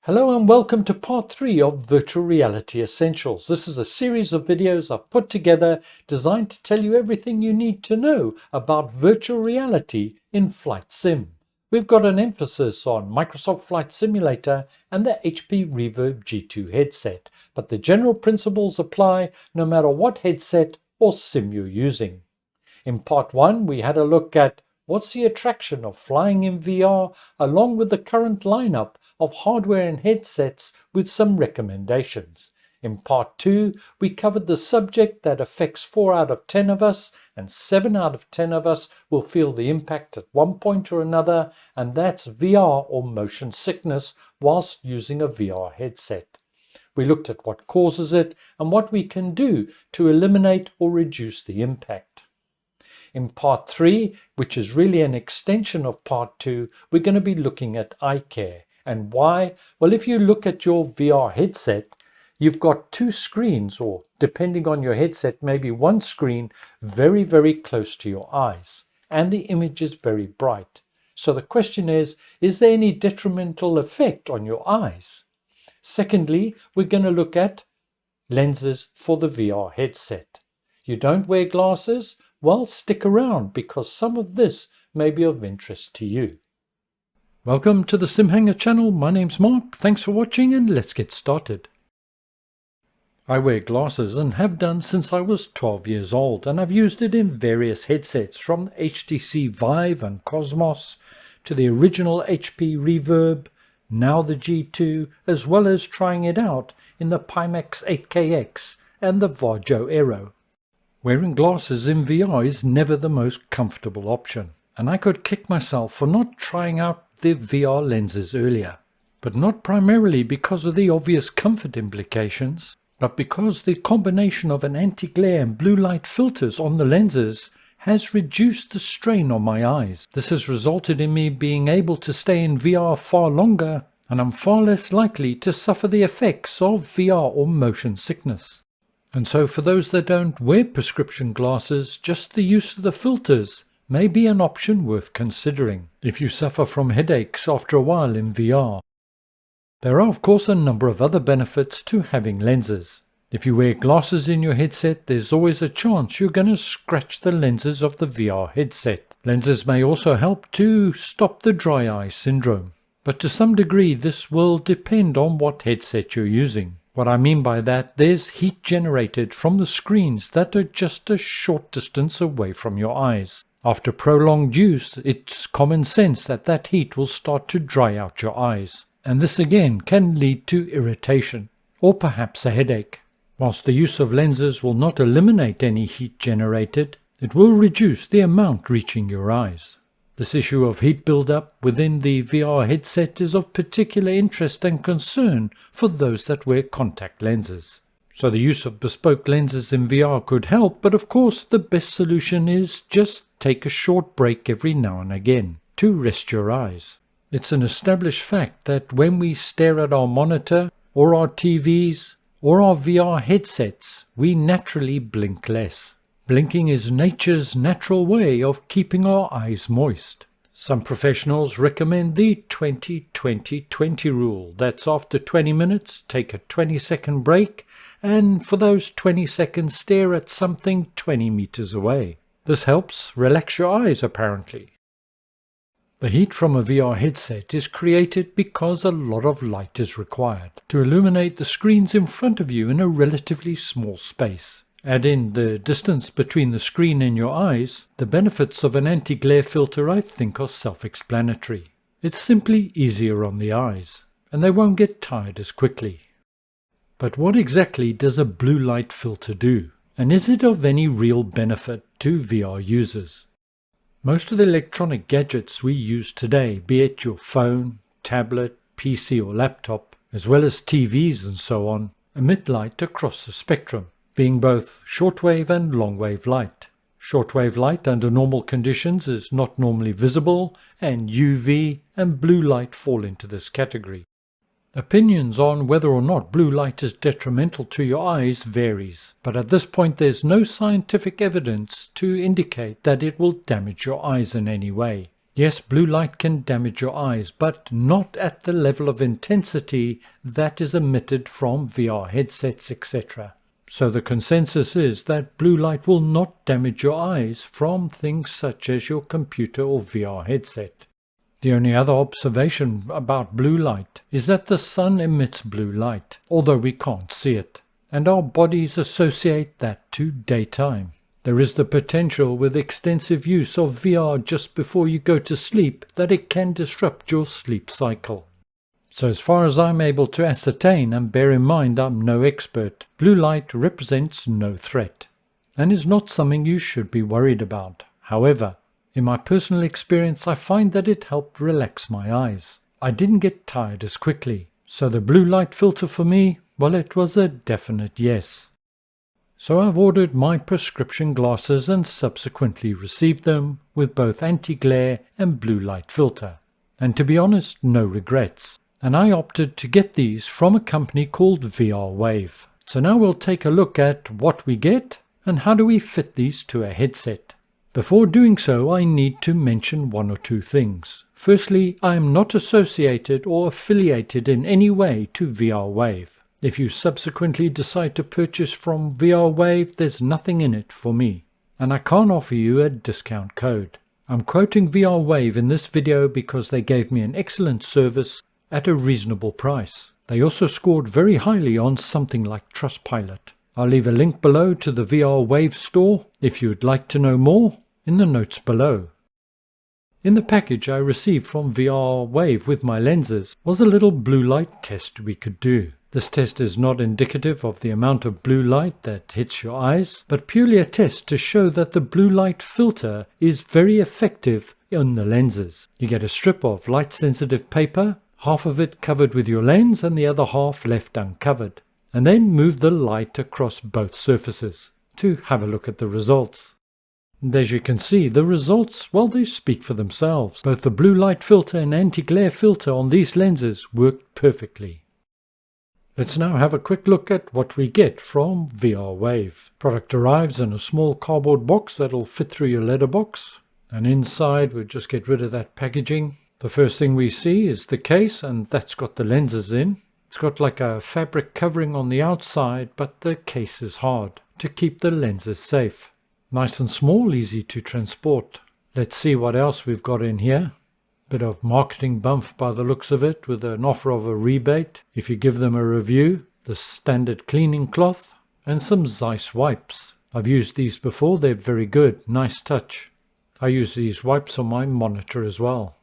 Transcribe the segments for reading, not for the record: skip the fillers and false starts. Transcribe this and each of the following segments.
Hello and welcome to part 3 of Virtual Reality Essentials. This is a series of videos I've put together designed to tell you everything you need to know about virtual reality in Flight Sim. We've got an emphasis on Microsoft Flight Simulator and the HP Reverb G2 headset, but the general principles apply no matter what headset or sim you're using. In part 1, we had a look at what's the attraction of flying in VR along with the current lineup of hardware and headsets with some recommendations. In part 2, we covered the subject that affects 4 out of 10 of us and 7 out of 10 of us will feel the impact at one point or another, and that's VR or motion sickness whilst using a VR headset. We looked at what causes it and what we can do to eliminate or reduce the impact. In part 3, which is really an extension of part 2, we're going to be looking at eye care. And why? Well, if you look at your VR headset, you've got 2 screens, or depending on your headset, maybe 1 screen very, very close to your eyes. And the image is very bright. So the question is there any detrimental effect on your eyes? Secondly, we're going to look at lenses for the VR headset. You don't wear glasses? Well, stick around because some of this may be of interest to you. Welcome to the SimHanger channel. My name's Mark. Thanks for watching and let's get started. I wear glasses and have done since I was 12 years old, and I've used it in various headsets from the HTC Vive and Cosmos to the original HP Reverb, now the G2, as well as trying it out in the Pimax 8KX and the Varjo Aero. Wearing glasses in VR is never the most comfortable option, and I could kick myself for not trying out the VR lenses earlier. But not primarily because of the obvious comfort implications, but because the combination of an anti-glare and blue light filters on the lenses has reduced the strain on my eyes. This has resulted in me being able to stay in VR far longer, and I'm far less likely to suffer the effects of VR or motion sickness. And so for those that don't wear prescription glasses, just the use of the filters may be an option worth considering if you suffer from headaches after a while in VR. There are of course a number of other benefits to having lenses. If you wear glasses in your headset, there's always a chance you're going to scratch the lenses of the VR headset. Lenses may also help to stop the dry eye syndrome, but to some degree this will depend on what headset you're using. What I mean by that, there's heat generated from the screens that are just a short distance away from your eyes. After prolonged use, it's common sense that that heat will start to dry out your eyes, and this again can lead to irritation, or perhaps a headache. Whilst the use of lenses will not eliminate any heat generated, it will reduce the amount reaching your eyes. This issue of heat buildup within the VR headset is of particular interest and concern for those that wear contact lenses. So the use of bespoke lenses in VR could help, but of course the best solution is just take a short break every now and again to rest your eyes. It's an established fact that when we stare at our monitor or our TVs or our VR headsets, we naturally blink less. Blinking is nature's natural way of keeping our eyes moist. Some professionals recommend the 20-20-20 rule. That's after 20 minutes, take a 20-second break, and for those 20 seconds stare at something 20 meters away. This helps relax your eyes apparently. The heat from a VR headset is created because a lot of light is required to illuminate the screens in front of you in a relatively small space. Add in the distance between the screen and your eyes, the benefits of an anti-glare filter I think are self-explanatory. It's simply easier on the eyes, and they won't get tired as quickly. But what exactly does a blue light filter do, and is it of any real benefit to VR users? Most of the electronic gadgets we use today, be it your phone, tablet, PC or laptop, as well as TVs and so on, emit light across the spectrum, being both shortwave and longwave light. Shortwave light under normal conditions is not normally visible, and UV and blue light fall into this category. Opinions on whether or not blue light is detrimental to your eyes varies, but at this point there's no scientific evidence to indicate that it will damage your eyes in any way. Yes, blue light can damage your eyes, but not at the level of intensity that is emitted from VR headsets, etc. So the consensus is that blue light will not damage your eyes from things such as your computer or VR headset. The only other observation about blue light is that the sun emits blue light, although we can't see it, and our bodies associate that to daytime. There is the potential with extensive use of VR just before you go to sleep that it can disrupt your sleep cycle. So as far as I'm able to ascertain, and bear in mind I'm no expert, blue light represents no threat and is not something you should be worried about. However, in my personal experience, I find that it helped relax my eyes. I didn't get tired as quickly, so the blue light filter for me, well, it was a definite yes. So I've ordered my prescription glasses and subsequently received them with both anti-glare and blue light filter. And to be honest, no regrets. And I opted to get these from a company called VR Wave. So now we'll take a look at what we get and how do we fit these to a headset. Before doing so, I need to mention one or two things. Firstly, I am not associated or affiliated in any way to VR Wave. If you subsequently decide to purchase from VR Wave, there's nothing in it for me, and I can't offer you a discount code. I'm quoting VR Wave in this video because they gave me an excellent service at a reasonable price. They also scored very highly on something like Trustpilot. I'll leave a link below to the VR Wave store if you'd like to know more in the notes below. In the package I received from VR Wave with my lenses was a little blue light test we could do. This test is not indicative of the amount of blue light that hits your eyes, but purely a test to show that the blue light filter is very effective on the lenses. You get a strip of light sensitive paper, half of it covered with your lens and the other half left uncovered, and then move the light across both surfaces to have a look at the results. And as you can see, the results, well, they speak for themselves. Both the blue light filter and anti-glare filter on these lenses worked perfectly. Let's now have a quick look at what we get from VR Wave. Product arrives in a small cardboard box that'll fit through your letterbox, and inside we'll just get rid of that packaging. The first thing we see is the case, and that's got the lenses in. It's got like a fabric covering on the outside, but the case is hard to keep the lenses safe. Nice and small, easy to transport. Let's see what else we've got in here. Bit of marketing bump by the looks of it, with an offer of a rebate if you give them a review, the standard cleaning cloth, and some Zeiss wipes. I've used these before, they're very good, nice touch. I use these wipes on my monitor as well.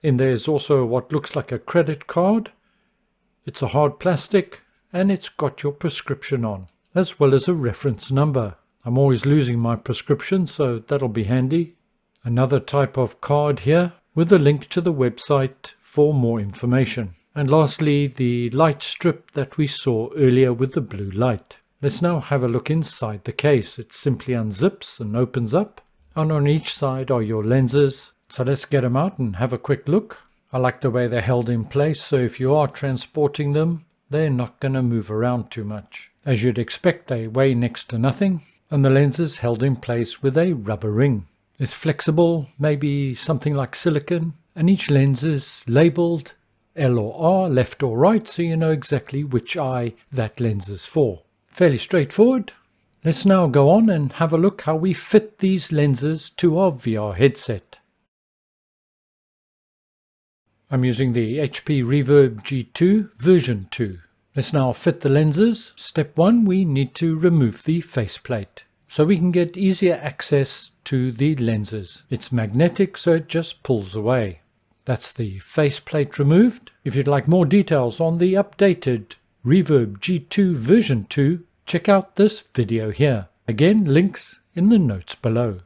In there's also what looks like a credit card. It's a hard plastic and it's got your prescription on, as well as a reference number. I'm always losing my prescription, so that'll be handy. Another type of card here, with a link to the website for more information. And lastly, the light strip that we saw earlier with the blue light. Let's now have a look inside the case. It simply unzips and opens up, and on each side are your lenses. So let's get them out and have a quick look. I like the way they're held in place, so if you are transporting them, they're not going to move around too much. As you'd expect, they weigh next to nothing, and the lens is held in place with a rubber ring. It's flexible, maybe something like silicone, and each lens is labeled L or R, left or right, so you know exactly which eye that lens is for. Fairly straightforward. Let's now go on and have a look how we fit these lenses to our VR headset. I'm using the HP Reverb G2 version 2. Let's now fit the lenses. Step 1, we need to remove the faceplate so we can get easier access to the lenses. It's magnetic, so it just pulls away. That's the faceplate removed. If you'd like more details on the updated Reverb G2 version 2, check out this video here. Again, links in the notes below.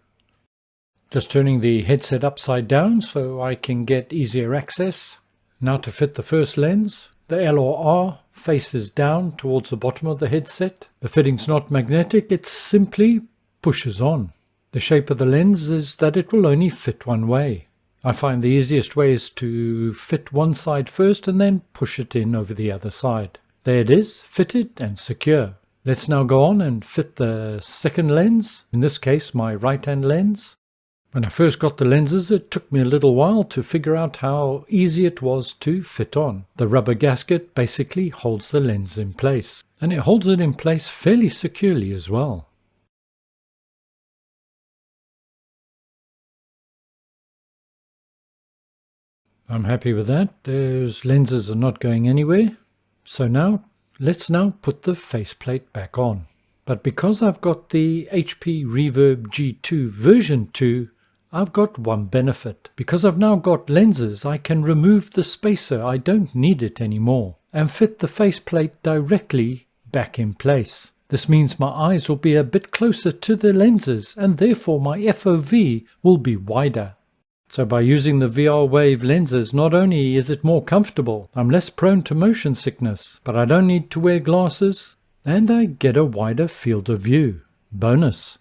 Just turning the headset upside down so I can get easier access. Now to fit the first lens. The L or R faces down towards the bottom of the headset. The fitting's not magnetic, it simply pushes on. The shape of the lens is that it will only fit one way. I find the easiest way is to fit one side first and then push it in over the other side. There it is, fitted and secure. Let's now go on and fit the second lens, in this case my right-hand lens. When I first got the lenses, it took me a little while to figure out how easy it was to fit on. The rubber gasket basically holds the lens in place, and it holds it in place fairly securely as well. I'm happy with that. Those lenses are not going anywhere. So let's put the faceplate back on. But because I've got the HP Reverb G2 version 2, I've got one benefit. Because I've now got lenses, I can remove the spacer, I don't need it anymore, and fit the faceplate directly back in place. This means my eyes will be a bit closer to the lenses, and therefore my FOV will be wider. So by using the VR Wave lenses, not only is it more comfortable, I'm less prone to motion sickness, but I don't need to wear glasses, and I get a wider field of view. Bonus.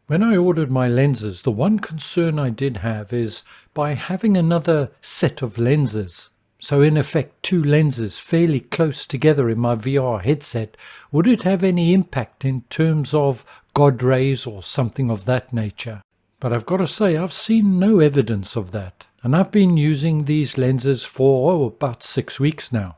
When I ordered my lenses, the one concern I did have is by having another set of lenses, so in effect 2 lenses fairly close together in my VR headset, would it have any impact in terms of God rays or something of that nature? But I've got to say, I've seen no evidence of that, and I've been using these lenses for about 6 weeks now.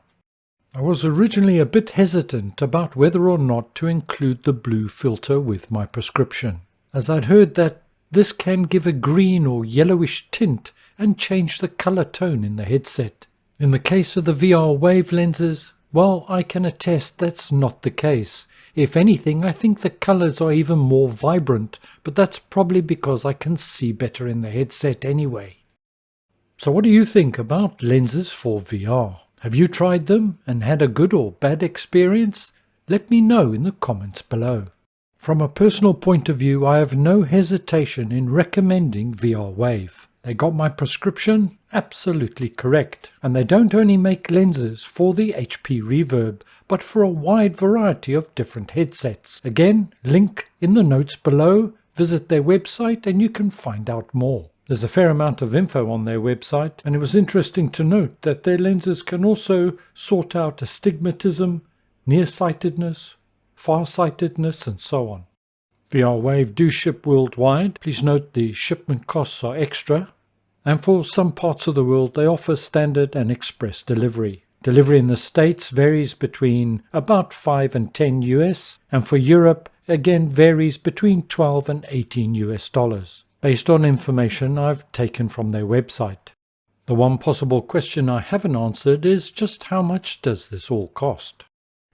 I was originally a bit hesitant about whether or not to include the blue filter with my prescription, as I'd heard that this can give a green or yellowish tint and change the color tone in the headset. In the case of the VR Wave lenses, well, I can attest that's not the case. If anything, I think the colors are even more vibrant, but that's probably because I can see better in the headset anyway. So what do you think about lenses for VR? Have you tried them and had a good or bad experience? Let me know in the comments below. From a personal point of view, I have no hesitation in recommending VR Wave. They got my prescription absolutely correct, and they don't only make lenses for the HP Reverb, but for a wide variety of different headsets. Again, link in the notes below, visit their website and you can find out more. There's a fair amount of info on their website, and it was interesting to note that their lenses can also sort out astigmatism, nearsightedness, farsightedness and so on. VR Wave do ship worldwide. Please note the shipment costs are extra, and for some parts of the world they offer standard and express delivery. Delivery in the States varies between about $5 and $10 US, and for Europe again varies between $12 and $18 US, based on information I've taken from their website. The one possible question I haven't answered is just how much does this all cost?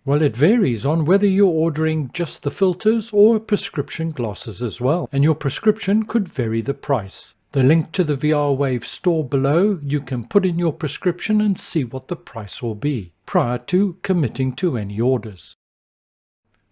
Well, it varies on whether you're ordering just the filters or prescription glasses as well, and your prescription could vary the price. The link to the VR Wave store below, you can put in your prescription and see what the price will be, prior to committing to any orders.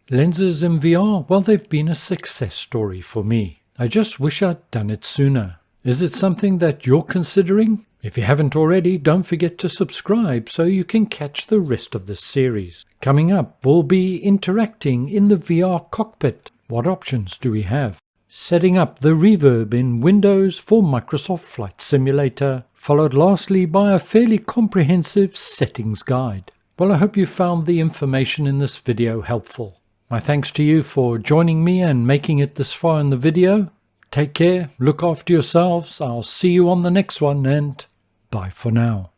Lenses in VR, well, they've been a success story for me. I just wish I'd done it sooner. Is it something that you're considering? If you haven't already, don't forget to subscribe so you can catch the rest of this series. Coming up, we'll be interacting in the VR cockpit. What options do we have? Setting up the Reverb in Windows for Microsoft Flight Simulator, followed lastly by a fairly comprehensive settings guide. Well, I hope you found the information in this video helpful. My thanks to you for joining me and making it this far in the video. Take care, look after yourselves, I'll see you on the next one, and bye for now.